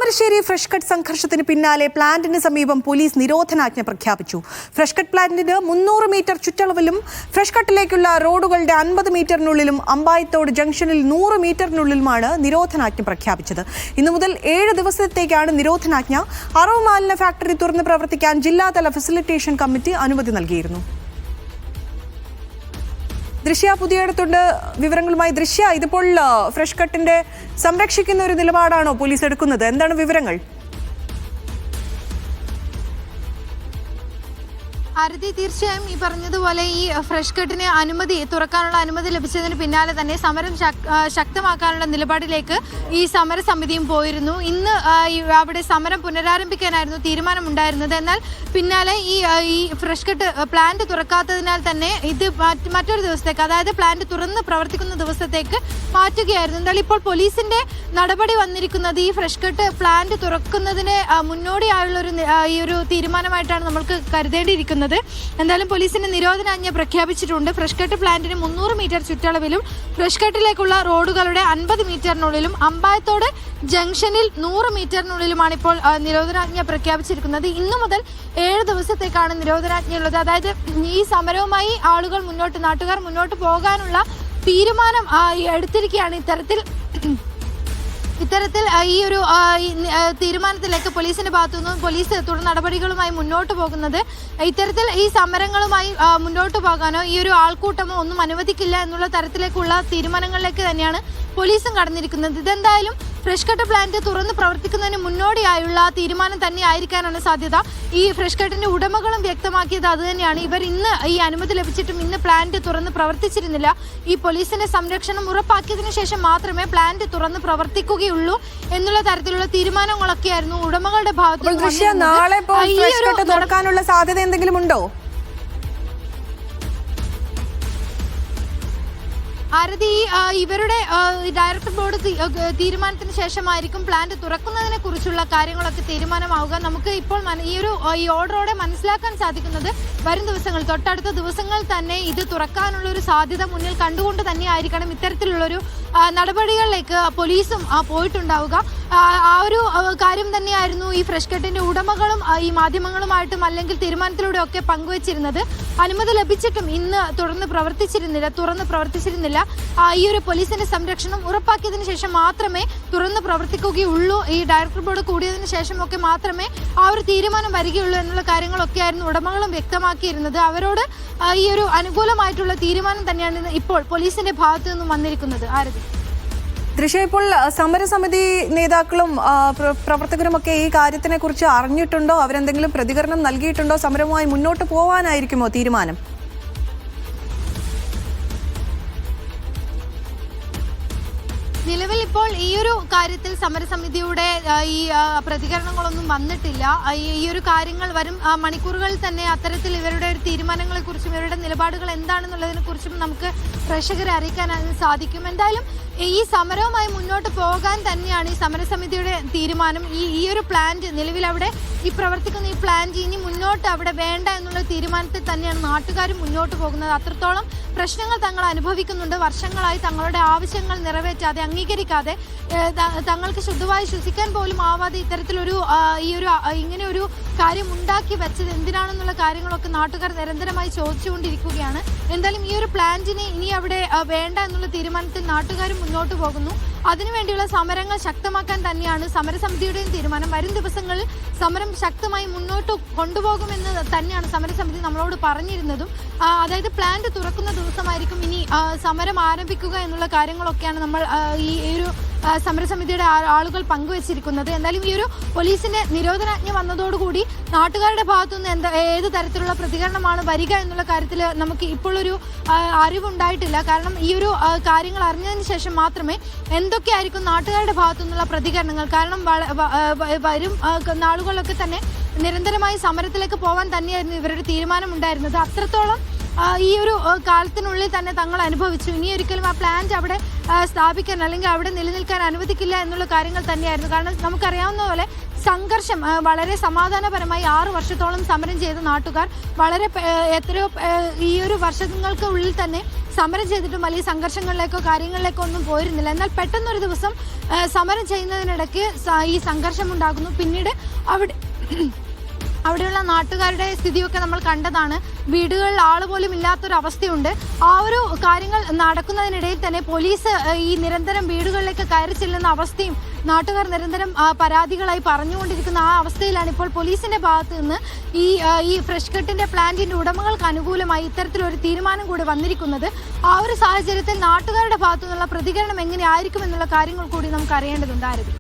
Thamarassery fresh cut സംഘർഷത്തിന് പിന്നാലെ പ്ലാന്റിന് സമീപം പോലീസ് നിരോധനാജ്ഞ പ്രഖ്യാപിച്ചു. ഫ്രഷ് കട്ട് പ്ലാന്റിന് 300 മീറ്റർ ചുറ്റളവിലും ഫ്രഷ് കട്ടിലേക്കുള്ള റോഡുകളുടെ 50 മീറ്ററിനുള്ളിലും അമ്പായത്തോട് ജംഗ്ഷനിൽ 100 മീറ്ററിനുള്ളിലുമാണ് നിരോധനാജ്ഞ പ്രഖ്യാപിച്ചത്. ഇന്നു മുതൽ 7 ദിവസത്തേക്കാണ് നിരോധനാജ്ഞ. അറവ് മാലിന്യ ഫാക്ടറി തുറന്ന് പ്രവർത്തിക്കാൻ ജില്ലാതല ഫെസിലിറ്റേഷൻ കമ്മിറ്റി അനുമതി നൽകിയിരുന്നു. ദൃശ്യ പുതിയടത്തുണ്ട് വിവരങ്ങളുമായി. ദൃശ്യ, ഇതിപ്പോൾ ഫ്രഷ് കട്ടിന്റെ സംരക്ഷിക്കുന്ന ഒരു നിലപാടാണോ പോലീസ് എടുക്കുന്നത്? എന്താണ് വിവരങ്ങൾ? ആരതി, തീർച്ചയായും ഈ പറഞ്ഞതുപോലെ ഈ ഫ്രഷ് കട്ടിന് തുറക്കാനുള്ള അനുമതി ലഭിച്ചതിന് പിന്നാലെ തന്നെ സമരം ശക്തമാക്കാനുള്ള നിലപാടിലേക്ക് ഈ സമരസമിതിയും പോയിരുന്നു. ഇന്ന് അവിടെ സമരം പുനരാരംഭിക്കാനായിരുന്നു തീരുമാനമുണ്ടായിരുന്നത്. എന്നാൽ പിന്നാലെ ഈ ഫ്രഷ് കട്ട് പ്ലാന്റ് തുറക്കാത്തതിനാൽ തന്നെ ഇത് മറ്റൊരു ദിവസത്തേക്ക്, അതായത് പ്ലാന്റ് തുറന്ന് പ്രവർത്തിക്കുന്ന ദിവസത്തേക്ക് മാറ്റുകയായിരുന്നു. എന്നാൽ ഇപ്പോൾ പോലീസിന്റെ നടപടി വന്നിരിക്കുന്നത് ഈ ഫ്രഷ് കട്ട് പ്ലാന്റ് തുറക്കുന്നതിന് മുന്നോടിയായുള്ള ഒരു തീരുമാനമായിട്ടാണ് നമ്മൾക്ക് കരുതേണ്ടിയിരിക്കുന്നത്. എന്തായാലും പോലീസിന്റെ നിരോധനാജ്ഞ പ്രഖ്യാപിച്ചിട്ടുണ്ട്. ഫ്രഷ് കട്ട് പ്ലാന്റിന് 300 മീറ്റർ ചുറ്റളവിലും ഫ്രഷ് കട്ടിലേക്കുള്ള റോഡുകളുടെ 50 മീറ്ററിനുള്ളിലും അമ്പായത്തോട് ജംഗ്ഷനിൽ 100 മീറ്ററിനുള്ളിലുമാണ് ഇപ്പോൾ നിരോധനാജ്ഞ പ്രഖ്യാപിച്ചിരിക്കുന്നത്. ഇന്നു മുതൽ 7 ദിവസത്തേക്കാണ് നിരോധനാജ്ഞയുള്ളത്. അതായത് ഈ സമരവുമായി നാട്ടുകാർ മുന്നോട്ട് പോകാനുള്ള തീരുമാനം എടുത്തിരിക്കുകയാണ്. ഇത്തരത്തിൽ ഈ ഒരു തീരുമാനത്തിലേക്ക് പോലീസിന്റെ ഭാഗത്തുനിന്നും പോലീസ് തുടർ നടപടികളുമായി മുന്നോട്ട് പോകുന്നത്. ഇത്തരത്തിൽ ഈ സമരങ്ങളുമായി മുന്നോട്ട് പോകാനോ ഈ ഒരു ആൾക്കൂട്ടമോ ഒന്നും അനുവദിക്കില്ല എന്നുള്ള തരത്തിലേക്കുള്ള തീരുമാനങ്ങളിലേക്ക് തന്നെയാണ് പോലീസും കടന്നിരിക്കുന്നത്. ഇതെന്തായാലും ഫ്രഷ് കട്ട് പ്ലാന്റ് തുറന്ന് പ്രവർത്തിക്കുന്നതിന് മുന്നോടിയായുള്ള തീരുമാനം തന്നെ ആയിരിക്കാനാണ് സാധ്യത. ഈ ഫ്രഷ് കട്ടിന്റെ ഉടമകളും വ്യക്തമാക്കിയത് അതുതന്നെയാണ്. ഇവർ ഇന്ന് ഈ അനുമതി ലഭിച്ചിട്ടും ഇന്ന് പ്ലാന്റ് തുറന്ന് പ്രവർത്തിച്ചിരുന്നില്ല. ഈ പോലീസിന്റെ സംരക്ഷണം ഉറപ്പാക്കിയതിനു ശേഷം മാത്രമേ പ്ലാന്റ് തുറന്ന് പ്രവർത്തിക്കുകയുള്ളൂ എന്നുള്ള തരത്തിലുള്ള തീരുമാനങ്ങളൊക്കെയായിരുന്നു ഉടമകളുടെ ഭാഗത്ത്. നാളെ തുറക്കാനുള്ള സാധ്യത എന്തെങ്കിലും ഉണ്ടോ? ആരതി, ഇവരുടെ ഡയറക്ടർ ബോർഡ് തീരുമാനത്തിന് ശേഷമായിരിക്കും പ്ലാന്റ് തുറക്കുന്നതിനെ കുറിച്ചുള്ള കാര്യങ്ങളൊക്കെ തീരുമാനമാവുക. നമുക്ക് ഇപ്പോൾ ഈ ഓർഡറോടെ മനസ്സിലാക്കാൻ സാധിക്കുന്നത് വരും ദിവസങ്ങൾ, തൊട്ടടുത്ത ദിവസങ്ങൾ തന്നെ ഇത് തുറക്കാനുള്ള ഒരു സാധ്യത മുന്നിൽ കണ്ടുകൊണ്ട് തന്നെ ആയിരിക്കണം ഇത്തരത്തിലുള്ളൊരു നടപടികളിലേക്ക് പോലീസും പോയിട്ടുണ്ടാവുക. ആ ഒരു കാര്യം തന്നെയായിരുന്നു ഈ ഫ്രഷ് കട്ടിന്റെ ഉടമകളും ഈ മാധ്യമങ്ങളുമായിട്ടും അല്ലെങ്കിൽ തീരുമാനത്തിലൂടെ ഒക്കെ പങ്കുവച്ചിരുന്നത്. അനുമതി ലഭിച്ചിട്ടും ഇന്ന് തുറന്ന് പ്രവർത്തിച്ചിരുന്നില്ല. ഈ ഒരു പോലീസിന്റെ സംരക്ഷണം ഉറപ്പാക്കിയതിനു ശേഷം മാത്രമേ തുറന്ന് പ്രവർത്തിക്കുകയുള്ളൂ. ഈ ഡയറക്ടർ ബോർഡ് കൂടിയതിനു ശേഷമൊക്കെ മാത്രമേ ആ ഒരു തീരുമാനം വരികയുള്ളൂ എന്നുള്ള കാര്യങ്ങളൊക്കെയായിരുന്നു ഉടമകളും വ്യക്തമാക്കിയിരുന്നത്. അവരോട് ഈ ഒരു അനുകൂലമായിട്ടുള്ള തീരുമാനം തന്നെയാണ് ഇപ്പോൾ പോലീസിന്റെ ഭാഗത്തു നിന്നും വന്നിരിക്കുന്നത്. ആരതി, ദൃശ്യ, ഇപ്പോൾ സമരസമിതി നേതാക്കളും പ്രവർത്തകരുമൊക്കെ ഈ കാര്യത്തിനെ കുറിച്ച് അറിഞ്ഞിട്ടുണ്ടോ? അവരെന്തെങ്കിലും പ്രതികരണം നൽകിയിട്ടുണ്ടോ? സമരവുമായി മുന്നോട്ട് പോവാനായിരിക്കുമോ തീരുമാനം? നിലവിൽ ഇപ്പോൾ ഈ ഒരു കാര്യത്തിൽ സമരസമിതിയുടെ ഈ പ്രതികരണങ്ങളൊന്നും വന്നിട്ടില്ല. ഈ ഒരു കാര്യങ്ങൾ വരും മണിക്കൂറുകളിൽ തന്നെ അത്തരത്തിൽ ഇവരുടെ തീരുമാനങ്ങളെ കുറിച്ചും ഇവരുടെ നിലപാടുകൾ എന്താണെന്നുള്ളതിനെ കുറിച്ചും നമുക്ക് പ്രേക്ഷകരെ അറിയിക്കാൻ സാധിക്കും. എന്തായാലും ഈ സമരവുമായി മുന്നോട്ട് പോകാൻ തന്നെയാണ് ഈ സമരസമിതിയുടെ തീരുമാനം. ഈ ഒരു പ്ലാന്റ് നിലവിൽ അവിടെ ഈ പ്രവർത്തിക്കുന്ന ഈ പ്ലാന്റ് ഇനി മുന്നോട്ട് അവിടെ വേണ്ട എന്നുള്ള തീരുമാനത്തിൽ തന്നെയാണ് നാട്ടുകാരും മുന്നോട്ട് പോകുന്നത്. അത്രത്തോളം പ്രശ്നങ്ങൾ തങ്ങൾ അനുഭവിക്കുന്നുണ്ട്. വർഷങ്ങളായി തങ്ങളുടെ ആവശ്യങ്ങൾ നിറവേറ്റാതെ, അംഗീകരിക്കാതെ, തങ്ങൾക്ക് ശുദ്ധമായി ശ്വസിക്കാൻ പോലും ആവാതെ ഇത്തരത്തിലൊരു ഇങ്ങനെ ഒരു കാര്യം ഉണ്ടാക്കി വെച്ചത് എന്തിനാണെന്നുള്ള കാര്യങ്ങളൊക്കെ നാട്ടുകാർ നിരന്തരമായി ചോദിച്ചുകൊണ്ടിരിക്കുകയാണ്. എന്തായാലും ഈ ഒരു പ്ലാന്റിന് ഇനി അവിടെ വേണ്ട എന്നുള്ള തീരുമാനത്തിൽ നാട്ടുകാരും മുന്നോട്ട് പോകുന്നു. അതിനുവേണ്ടിയുള്ള സമരങ്ങൾ ശക്തമാക്കാൻ തന്നെയാണ് സമരസമിതിയുടെയും തീരുമാനം. വരും ദിവസങ്ങളിൽ സമരം ശക്തമായി മുന്നോട്ട് കൊണ്ടുപോകുമെന്ന് തന്നെയാണ് സമരസമിതി നമ്മളോട് പറഞ്ഞിരുന്നതും. അതായത് പ്ലാന്റ് തുറക്കുന്ന ദിവസമായിരിക്കും ഇനി സമരം ആരംഭിക്കുക എന്നുള്ള കാര്യങ്ങളൊക്കെയാണ് നമ്മൾ ഈ ഒരു സമരസമിതിയുടെ ആളുകൾ പങ്കുവച്ചിരിക്കുന്നത്. എന്തായാലും ഈ ഒരു പോലീസിന്റെ നിരോധനാജ്ഞ വന്നതോടുകൂടി നാട്ടുകാരുടെ ഭാഗത്തുനിന്ന് ഏത് തരത്തിലുള്ള പ്രതികരണമാണ് വരിക എന്നുള്ള കാര്യത്തിൽ നമുക്ക് ഇപ്പോഴൊരു അറിവുണ്ടായിട്ടില്ല. കാരണം ഈ ഒരു കാര്യങ്ങൾ അറിഞ്ഞതിന് ശേഷം മാത്രമേ എന്തൊക്കെയായിരിക്കും നാട്ടുകാരുടെ ഭാഗത്തു നിന്നുള്ള പ്രതികരണങ്ങൾ. കാരണം വരും നാളുകളിലൊക്കെ തന്നെ നിരന്തരമായി സമരത്തിലേക്ക് പോകാൻ തന്നെയായിരുന്നു ഇവരുടെ തീരുമാനമുണ്ടായിരുന്നത്. അത്രത്തോളം ഈ ഒരു കാലത്തിനുള്ളിൽ തന്നെ തങ്ങൾ അനുഭവിച്ചു. ഇനി ഒരിക്കലും ആ പ്ലാന്റ് അവിടെ സ്ഥാപിക്കാൻ അല്ലെങ്കിൽ അവിടെ നിലനിൽക്കാൻ അനുവദിക്കില്ല എന്നുള്ള കാര്യങ്ങൾ തന്നെയായിരുന്നു. കാരണം നമുക്കറിയാവുന്ന പോലെ സംഘർഷം വളരെ സമാധാനപരമായി 6 വർഷത്തോളം സമരം ചെയ്ത നാട്ടുകാർ വളരെ എത്രയോ ഈ ഒരു വർഷങ്ങൾക്ക് ഉള്ളിൽ തന്നെ സമരം ചെയ്തിട്ടും വലിയ സംഘർഷങ്ങളിലേക്കോ കാര്യങ്ങളിലേക്കോ ഒന്നും പോയിരുന്നില്ല. എന്നാൽ പെട്ടെന്നൊരു ദിവസം സമരം ചെയ്യുന്നതിനിടയ്ക്ക് ഈ സംഘർഷം ഉണ്ടാകുന്നു. പിന്നീട് അവിടെയുള്ള നാട്ടുകാരുടെ സ്ഥിതിയൊക്കെ നമ്മൾ കണ്ടതാണ്. വീടുകളിൽ ആൾ പോലും ഇല്ലാത്തൊരവസ്ഥയുണ്ട്. ആ ഒരു കാര്യങ്ങൾ നടക്കുന്നതിനിടയിൽ തന്നെ പോലീസ് ഈ നിരന്തരം വീടുകളിലേക്ക് കയറി ചെല്ലുന്ന അവസ്ഥയും നാട്ടുകാർ നിരന്തരം പരാതികളായി പറഞ്ഞുകൊണ്ടിരിക്കുന്ന ആ അവസ്ഥയിലാണ് ഇപ്പോൾ പോലീസിന്റെ ഭാഗത്ത് നിന്ന് ഈ ഫ്രഷ് കട്ടിന്റെ പ്ലാന്റിന്റെ ഉടമകൾക്ക് അനുകൂലമായി ഇത്തരത്തിലൊരു തീരുമാനം കൂടി വന്നിരിക്കുന്നത്. ആ ഒരു സാഹചര്യത്തിൽ നാട്ടുകാരുടെ ഭാഗത്തു നിന്നുള്ള പ്രതികരണം എങ്ങനെയായിരിക്കും എന്നുള്ള കാര്യങ്ങൾ കൂടി നമുക്ക് അറിയേണ്ടതുണ്ടായിരുന്നു.